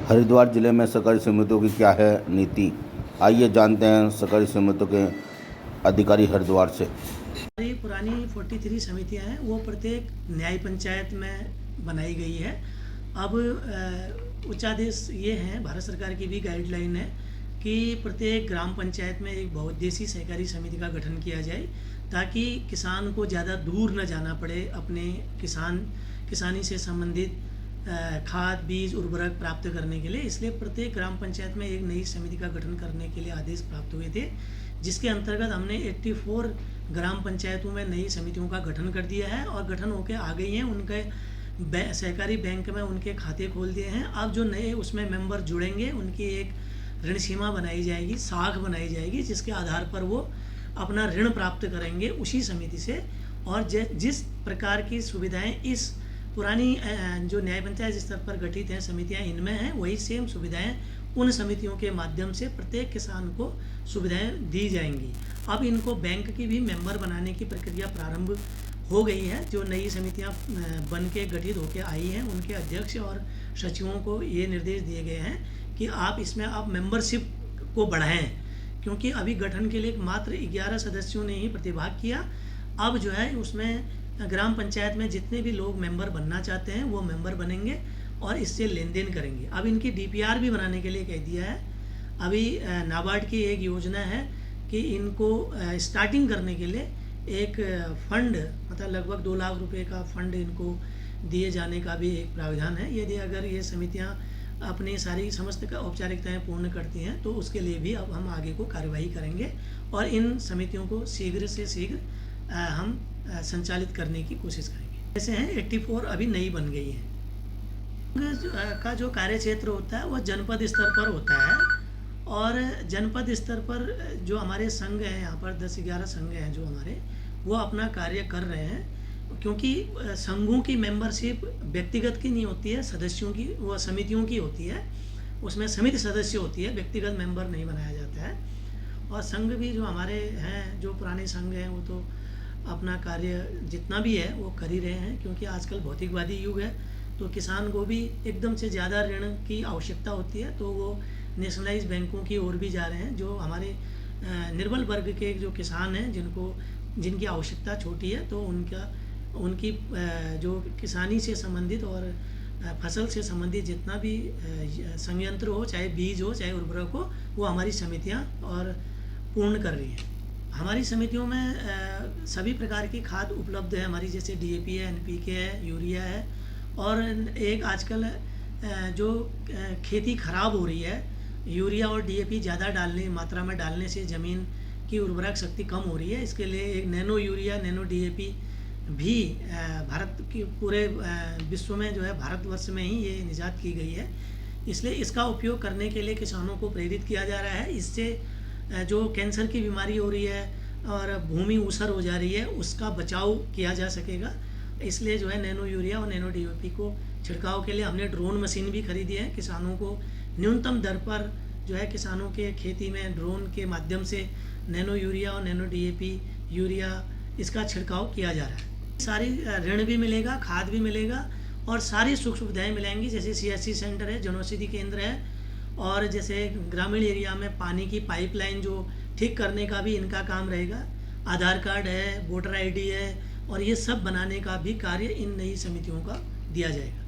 हरिद्वार जिले में सहकारी समितियों की क्या है नीति, आइए जानते हैं सहकारी समितियों के अधिकारी हरिद्वार से। हमारी पुरानी 43 समितियां हैं, वो प्रत्येक न्याय पंचायत में बनाई गई है। अब उच्चादेश ये हैं, भारत सरकार की भी गाइडलाइन है कि प्रत्येक ग्राम पंचायत में एक बहुउद्देशीय सहकारी समिति का गठन किया जाए, ताकि किसान को ज़्यादा दूर न जाना पड़े अपने किसानी से संबंधित खाद, बीज, उर्वरक प्राप्त करने के लिए। इसलिए प्रत्येक ग्राम पंचायत में एक नई समिति का गठन करने के लिए आदेश प्राप्त हुए थे, जिसके अंतर्गत हमने 84 ग्राम पंचायतों में नई समितियों का गठन कर दिया है और गठन होकर आ गई हैं। उनके सहकारी बैंक में उनके खाते खोल दिए हैं। अब जो नए उसमें मेंबर जुड़ेंगे, उनकी एक ऋण सीमा बनाई जाएगी, साख बनाई जाएगी, जिसके आधार पर वो अपना ऋण प्राप्त करेंगे उसी समिति से। और जिस प्रकार की सुविधाएं इस पुरानी जो न्याय पंचायत स्तर पर गठित हैं समितियां इनमें हैं, वही सेम सुविधाएं उन समितियों के माध्यम से प्रत्येक किसान को सुविधाएं दी जाएंगी। अब इनको बैंक की भी मेंबर बनाने की प्रक्रिया प्रारंभ हो गई है। जो नई समितियां बन के गठित होकर आई हैं, उनके अध्यक्ष और सचिवों को ये निर्देश दिए गए हैं कि आप इसमें आप मेंबरशिप को बढ़ाएं, क्योंकि अभी गठन के लिए मात्र 11 सदस्यों ने ही प्रतिभाग किया। अब जो है उसमें ग्राम पंचायत में जितने भी लोग मेंबर बनना चाहते हैं वो मेंबर बनेंगे और इससे लेन देन करेंगे। अब इनकी DPR भी बनाने के लिए कह दिया है। अभी नाबार्ड की एक योजना है कि इनको स्टार्टिंग करने के लिए एक फंड, मतलब लगभग 2 लाख रुपए का फंड इनको दिए जाने का भी एक प्रावधान है। यदि अगर ये समितियां अपनी सारी समस्त औपचारिकताएं पूर्ण करती हैं तो उसके लिए भी अब हम आगे को कार्यवाही करेंगे और इन समितियों को शीघ्र से शीघ्र हम संचालित करने की कोशिश करेंगे। जैसे हैं 84 अभी नई बन गई है। का जो कार्य क्षेत्र होता है वो जनपद स्तर पर होता है और जनपद स्तर पर जो हमारे संघ हैं, यहाँ पर 10-11 संघ हैं जो हमारे, वो अपना कार्य कर रहे हैं। क्योंकि संघों की मेंबरशिप व्यक्तिगत की नहीं होती है, सदस्यों की, वो समितियों की होती है। उसमें समिति सदस्य होती है, व्यक्तिगत मेंबर नहीं बनाया जाता है। और संघ भी जो हमारे हैं, जो पुराने संघ हैं, वो तो अपना कार्य जितना भी है वो कर ही रहे हैं। क्योंकि आजकल भौतिकवादी युग है, तो किसान को भी एकदम से ज़्यादा ऋण की आवश्यकता होती है, तो वो नेशनलाइज बैंकों की ओर भी जा रहे हैं। जो हमारे निर्बल वर्ग के जो किसान हैं, जिनकी आवश्यकता छोटी है, तो उनकी जो किसानी से संबंधित और फसल से संबंधित जितना भी संयंत्र हो, चाहे बीज हो, चाहे उर्वरक हो, वो हमारी समितियां और पूर्ण कर रही हैं। हमारी समितियों में सभी प्रकार की खाद उपलब्ध है हमारी, जैसे DAP है, NPK है, यूरिया है। और एक आजकल जो खेती खराब हो रही है, यूरिया और DAP ज़्यादा मात्रा में डालने से ज़मीन की उर्वरक शक्ति कम हो रही है। इसके लिए एक नैनो यूरिया, नैनो DAP भी भारत की पूरे विश्व में जो है, भारतवर्ष में ही ये निजात की गई है। इसलिए इसका उपयोग करने के लिए किसानों को प्रेरित किया जा रहा है। इससे जो कैंसर की बीमारी हो रही है और भूमि ऊसर हो जा रही है, उसका बचाव किया जा सकेगा। इसलिए जो है नैनो यूरिया और नैनो DAP को छिड़काव के लिए हमने ड्रोन मशीन भी खरीदी है। किसानों को न्यूनतम दर पर जो है, किसानों के खेती में ड्रोन के माध्यम से नैनो यूरिया और नैनो DAP, यूरिया, इसका छिड़काव किया जा रहा है। सारी ऋण भी मिलेगा, खाद भी मिलेगा और सारी सुख सुविधाएँ मिलेंगी। जैसे CSC सेंटर है, जनौषधि केंद्र है, और जैसे ग्रामीण एरिया में पानी की पाइपलाइन जो ठीक करने का भी इनका काम रहेगा। आधार कार्ड है, वोटर ID है, और ये सब बनाने का भी कार्य इन नई समितियों का दिया जाएगा।